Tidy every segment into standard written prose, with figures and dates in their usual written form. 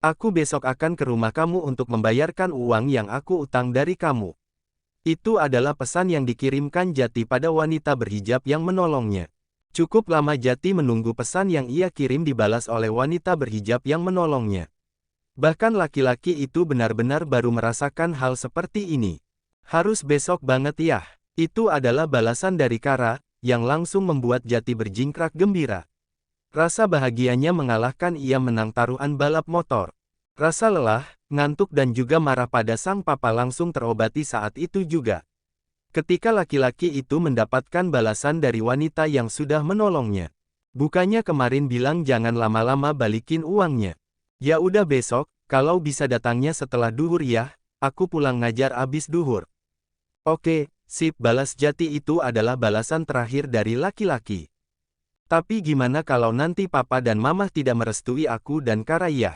Aku besok akan ke rumah kamu untuk membayarkan uang yang aku utang dari kamu. Itu adalah pesan yang dikirimkan Jati pada wanita berhijab yang menolongnya. Cukup lama Jati menunggu pesan yang ia kirim dibalas oleh wanita berhijab yang menolongnya. Bahkan laki-laki itu benar-benar baru merasakan hal seperti ini. Harus besok banget ya. Itu adalah balasan dari Kara, yang langsung membuat Jati berjingkrak gembira. Rasa bahagianya mengalahkan ia menang taruhan balap motor. Rasa lelah, ngantuk dan juga marah pada sang papa langsung terobati saat itu juga. Ketika laki-laki itu mendapatkan balasan dari wanita yang sudah menolongnya. Bukannya kemarin bilang jangan lama-lama balikin uangnya. Ya udah besok, kalau bisa datangnya setelah duhur ya, aku pulang ngajar abis duhur. Oke, sip, balas Jati. Itu adalah balasan terakhir dari laki-laki. Tapi gimana kalau nanti papa dan mama tidak merestui aku dan Kara ya?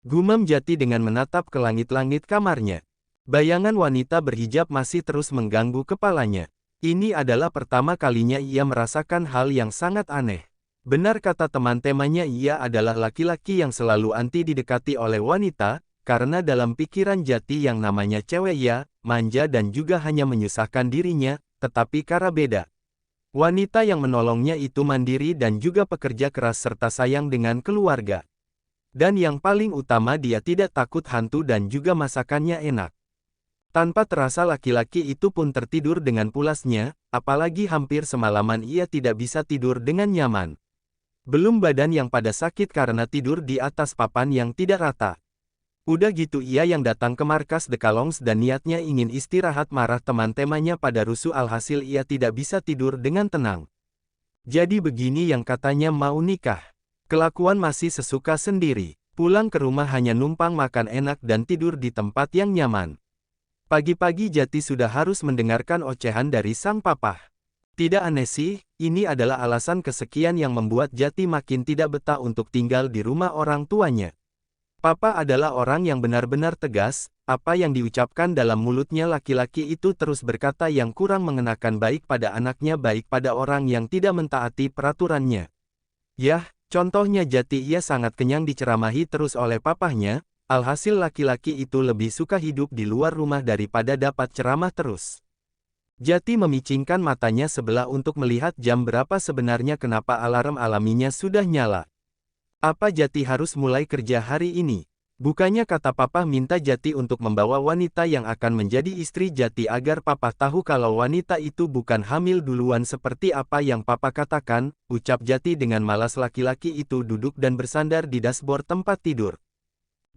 Gumam Jati dengan menatap ke langit-langit kamarnya. Bayangan wanita berhijab masih terus mengganggu kepalanya. Ini adalah pertama kalinya ia merasakan hal yang sangat aneh. Benar kata teman-temannya, ia adalah laki-laki yang selalu anti didekati oleh wanita, karena dalam pikiran Jati yang namanya cewek ya, manja dan juga hanya menyusahkan dirinya, tetapi Kara beda. Wanita yang menolongnya itu mandiri dan juga pekerja keras serta sayang dengan keluarga. Dan yang paling utama dia tidak takut hantu dan juga masakannya enak. Tanpa terasa laki-laki itu pun tertidur dengan pulasnya, apalagi hampir semalaman ia tidak bisa tidur dengan nyaman. Belum badan yang pada sakit karena tidur di atas papan yang tidak rata. Udah gitu ia yang datang ke markas The Kalongs dan niatnya ingin istirahat, marah teman-temannya pada rusuh, alhasil ia tidak bisa tidur dengan tenang. Jadi begini yang katanya mau nikah. Kelakuan masih sesuka sendiri. Pulang ke rumah hanya numpang makan enak dan tidur di tempat yang nyaman. Pagi-pagi Jati sudah harus mendengarkan ocehan dari sang papa. Tidak aneh sih, ini adalah alasan kesekian yang membuat Jati makin tidak betah untuk tinggal di rumah orang tuanya. Papa adalah orang yang benar-benar tegas, apa yang diucapkan dalam mulutnya laki-laki itu terus berkata yang kurang mengenakan, baik pada anaknya baik pada orang yang tidak mentaati peraturannya. Yah, contohnya Jati ia sangat kenyang diceramahi terus oleh papahnya, alhasil laki-laki itu lebih suka hidup di luar rumah daripada dapat ceramah terus. Jati memicingkan matanya sebelah untuk melihat jam berapa sebenarnya, kenapa alarm alaminya sudah nyala. Apa Jati harus mulai kerja hari ini? Bukannya kata papa minta Jati untuk membawa wanita yang akan menjadi istri Jati agar papa tahu kalau wanita itu bukan hamil duluan seperti apa yang papa katakan, ucap Jati dengan malas. Laki-laki itu duduk dan bersandar di dashboard tempat tidur.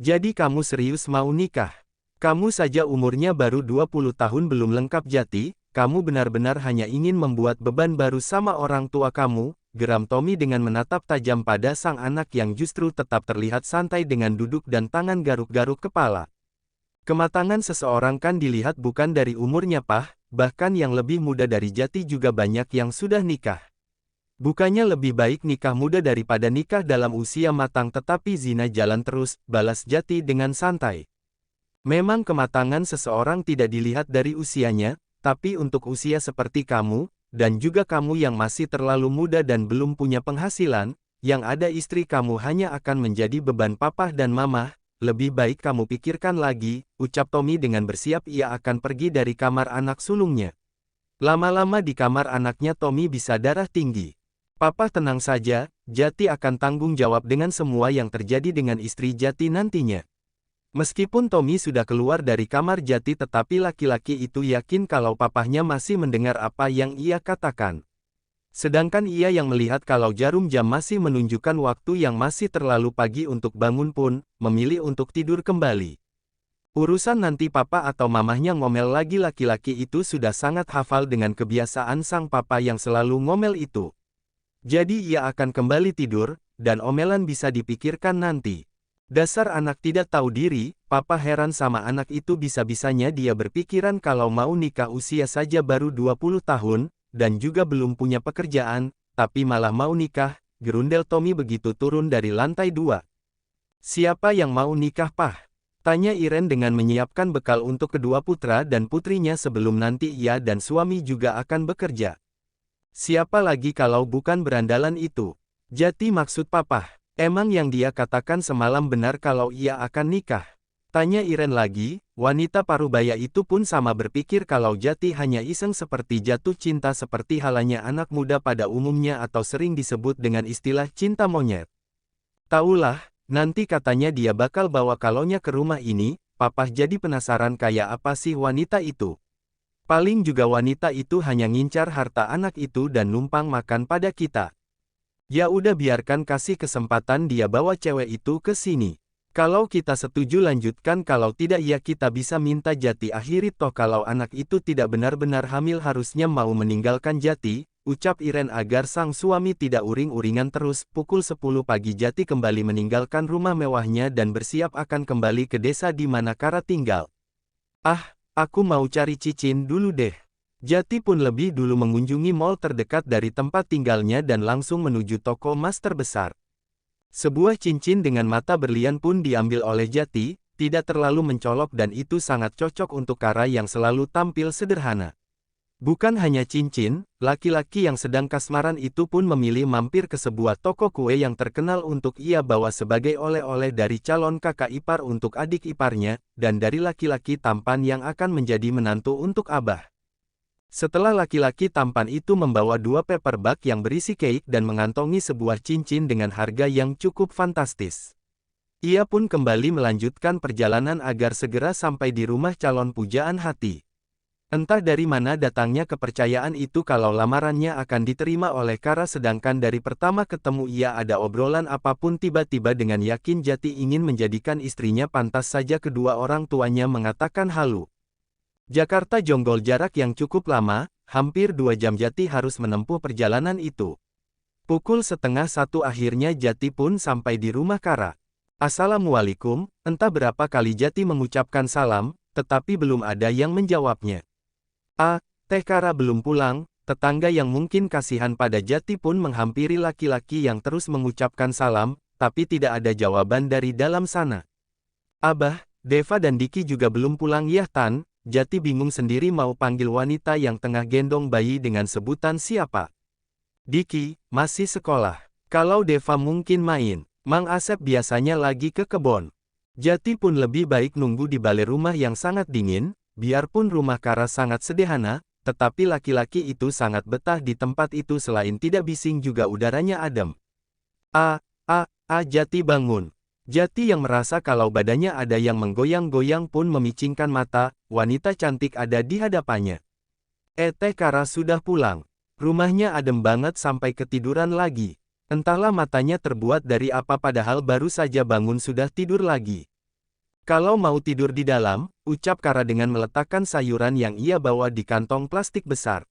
Jadi kamu serius mau nikah? Kamu saja umurnya baru 20 tahun belum lengkap Jati, kamu benar-benar hanya ingin membuat beban baru sama orang tua kamu. Geram Tommy dengan menatap tajam pada sang anak yang justru tetap terlihat santai dengan duduk dan tangan garuk-garuk kepala. Kematangan seseorang kan dilihat bukan dari umurnya Pah, bahkan yang lebih muda dari Jati juga banyak yang sudah nikah. Bukannya lebih baik nikah muda daripada nikah dalam usia matang tetapi zina jalan terus, balas Jati dengan santai. Memang kematangan seseorang tidak dilihat dari usianya, tapi untuk usia seperti kamu, dan juga kamu yang masih terlalu muda dan belum punya penghasilan, yang ada istri kamu hanya akan menjadi beban papa dan mama, lebih baik kamu pikirkan lagi, ucap Tommy dengan bersiap ia akan pergi dari kamar anak sulungnya. Lama-lama di kamar anaknya Tommy bisa darah tinggi. Papa tenang saja, Jati akan tanggung jawab dengan semua yang terjadi dengan istri Jati nantinya. Meskipun Tommy sudah keluar dari kamar Jati tetapi laki-laki itu yakin kalau papahnya masih mendengar apa yang ia katakan. Sedangkan ia yang melihat kalau jarum jam masih menunjukkan waktu yang masih terlalu pagi untuk bangun pun, memilih untuk tidur kembali. Urusan nanti papa atau mamahnya ngomel lagi, laki-laki itu sudah sangat hafal dengan kebiasaan sang papa yang selalu ngomel itu. Jadi ia akan kembali tidur, dan omelan bisa dipikirkan nanti. Dasar anak tidak tahu diri, papa heran sama anak itu, bisa-bisanya dia berpikiran kalau mau nikah usia saja baru 20 tahun, dan juga belum punya pekerjaan, tapi malah mau nikah, gerundel Tommy begitu turun dari lantai 2. Siapa yang mau nikah Pah? Tanya Iren dengan menyiapkan bekal untuk kedua putra dan putrinya sebelum nanti ia dan suami juga akan bekerja. Siapa lagi kalau bukan berandalan itu? Jati maksud papa. Emang yang dia katakan semalam benar kalau ia akan nikah? Tanya Iren lagi, wanita parubaya itu pun sama berpikir kalau Jati hanya iseng seperti jatuh cinta seperti halnya anak muda pada umumnya atau sering disebut dengan istilah cinta monyet. Taulah, nanti katanya dia bakal bawa kalaunya ke rumah ini, Papa jadi penasaran kayak apa sih wanita itu. Paling juga wanita itu hanya ngincar harta anak itu dan numpang makan pada kita. Ya udah biarkan kasih kesempatan dia bawa cewek itu ke sini. Kalau kita setuju lanjutkan, kalau tidak ya kita bisa minta Jati akhiri, toh kalau anak itu tidak benar-benar hamil harusnya mau meninggalkan Jati, ucap Iren agar sang suami tidak uring-uringan terus. Pukul 10 pagi Jati kembali meninggalkan rumah mewahnya dan bersiap akan kembali ke desa di mana Kara tinggal. Ah, aku mau cari cincin dulu deh. Jati pun lebih dulu mengunjungi mall terdekat dari tempat tinggalnya dan langsung menuju toko emas terbesar. Sebuah cincin dengan mata berlian pun diambil oleh Jati, tidak terlalu mencolok dan itu sangat cocok untuk Kara yang selalu tampil sederhana. Bukan hanya cincin, laki-laki yang sedang kasmaran itu pun memilih mampir ke sebuah toko kue yang terkenal untuk ia bawa sebagai oleh-oleh dari calon kakak ipar untuk adik iparnya, dan dari laki-laki tampan yang akan menjadi menantu untuk Abah. Setelah laki-laki tampan itu membawa 2 paper bag yang berisi cake dan mengantongi sebuah cincin dengan harga yang cukup fantastis. Ia pun kembali melanjutkan perjalanan agar segera sampai di rumah calon pujaan hati. Entah dari mana datangnya kepercayaan itu kalau lamarannya akan diterima oleh Kara, sedangkan dari pertama ketemu ia ada obrolan apapun tiba-tiba dengan yakin Jati ingin menjadikan istrinya, pantas saja kedua orang tuanya mengatakan halu. Jakarta Jonggol, jarak yang cukup lama, hampir 2 jam Jati harus menempuh perjalanan itu. Pukul 12:30 akhirnya Jati pun sampai di rumah Kara. Assalamualaikum, entah berapa kali Jati mengucapkan salam, tetapi belum ada yang menjawabnya. Teh Kara belum pulang, tetangga yang mungkin kasihan pada Jati pun menghampiri laki-laki yang terus mengucapkan salam, tapi tidak ada jawaban dari dalam sana. Abah, Deva dan Diki juga belum pulang ya Tan? Jati bingung sendiri mau panggil wanita yang tengah gendong bayi dengan sebutan siapa. Diki, masih sekolah. Kalau Deva mungkin main. Mang Asep biasanya lagi ke kebon. Jati pun lebih baik nunggu di balai rumah yang sangat dingin, biarpun rumah Kara sangat sederhana, tetapi laki-laki itu sangat betah di tempat itu, selain tidak bising juga udaranya adem. Jati bangun. Jati yang merasa kalau badannya ada yang menggoyang-goyang pun memicingkan mata, wanita cantik ada di hadapannya. Teh Kara sudah pulang. Rumahnya adem banget sampai ketiduran lagi. Entahlah matanya terbuat dari apa padahal baru saja bangun sudah tidur lagi. Kalau mau tidur di dalam, ucap Kara dengan meletakkan sayuran yang ia bawa di kantong plastik besar.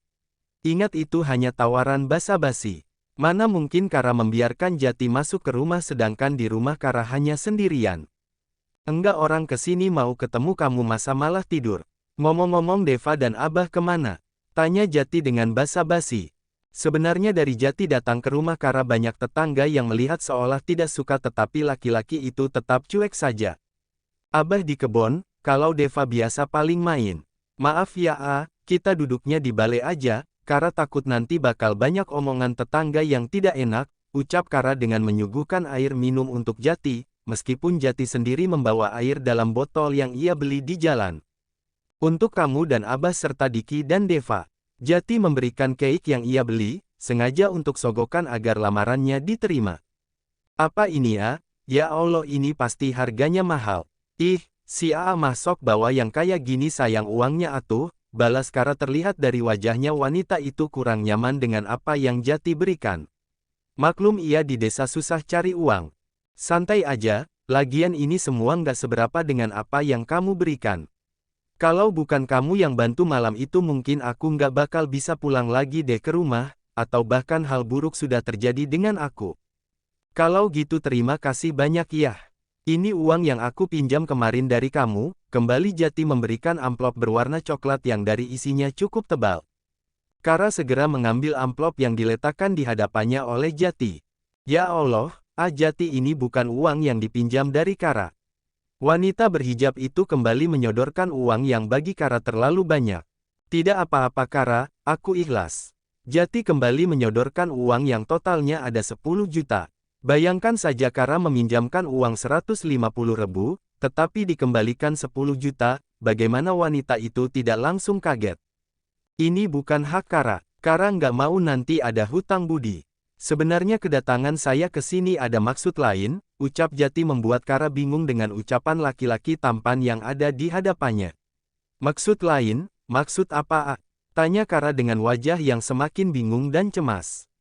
Ingat itu hanya tawaran basa-basi. Mana mungkin Kara membiarkan Jati masuk ke rumah sedangkan di rumah Kara hanya sendirian. Enggak, orang kesini mau ketemu kamu masa malah tidur. Ngomong-ngomong Deva dan Abah kemana? Tanya Jati dengan basa-basi. Sebenarnya dari Jati datang ke rumah Kara banyak tetangga yang melihat seolah tidak suka, tetapi laki-laki itu tetap cuek saja. Abah di kebon, kalau Deva biasa paling main. Maaf ya kita duduknya di balai aja. Kara takut nanti bakal banyak omongan tetangga yang tidak enak, ucap Kara dengan menyuguhkan air minum untuk Jati, meskipun Jati sendiri membawa air dalam botol yang ia beli di jalan. Untuk kamu dan Abah serta Diki dan Deva. Jati memberikan cake yang ia beli, sengaja untuk sogokan agar lamarannya diterima. Apa ini ya? Ya Allah, ini pasti harganya mahal. Ih, si mah sok bawa yang kayak gini, sayang uangnya atuh. Balas Kara. Terlihat dari wajahnya wanita itu kurang nyaman dengan apa yang Jati berikan. Maklum ia di desa susah cari uang. Santai aja, lagian ini semua nggak seberapa dengan apa yang kamu berikan. Kalau bukan kamu yang bantu malam itu mungkin aku nggak bakal bisa pulang lagi deh ke rumah, atau bahkan hal buruk sudah terjadi dengan aku. Kalau gitu terima kasih banyak ya. Ini uang yang aku pinjam kemarin dari kamu. Kembali Jati memberikan amplop berwarna coklat yang dari isinya cukup tebal. Kara segera mengambil amplop yang diletakkan di hadapannya oleh Jati. Ya Allah, Jati, ini bukan uang yang dipinjam dari Kara. Wanita berhijab itu kembali menyodorkan uang yang bagi Kara terlalu banyak. Tidak apa-apa Kara, aku ikhlas. Jati kembali menyodorkan uang yang totalnya ada 10 juta. Bayangkan saja Kara meminjamkan uang 150.000, tetapi dikembalikan 10 juta, bagaimana wanita itu tidak langsung kaget? Ini bukan hak Kara. Kara nggak mau nanti ada hutang budi. Sebenarnya kedatangan saya ke sini ada maksud lain, ucap Jati membuat Kara bingung dengan ucapan laki-laki tampan yang ada di hadapannya. Maksud lain? Maksud apa? Tanya Kara dengan wajah yang semakin bingung dan cemas.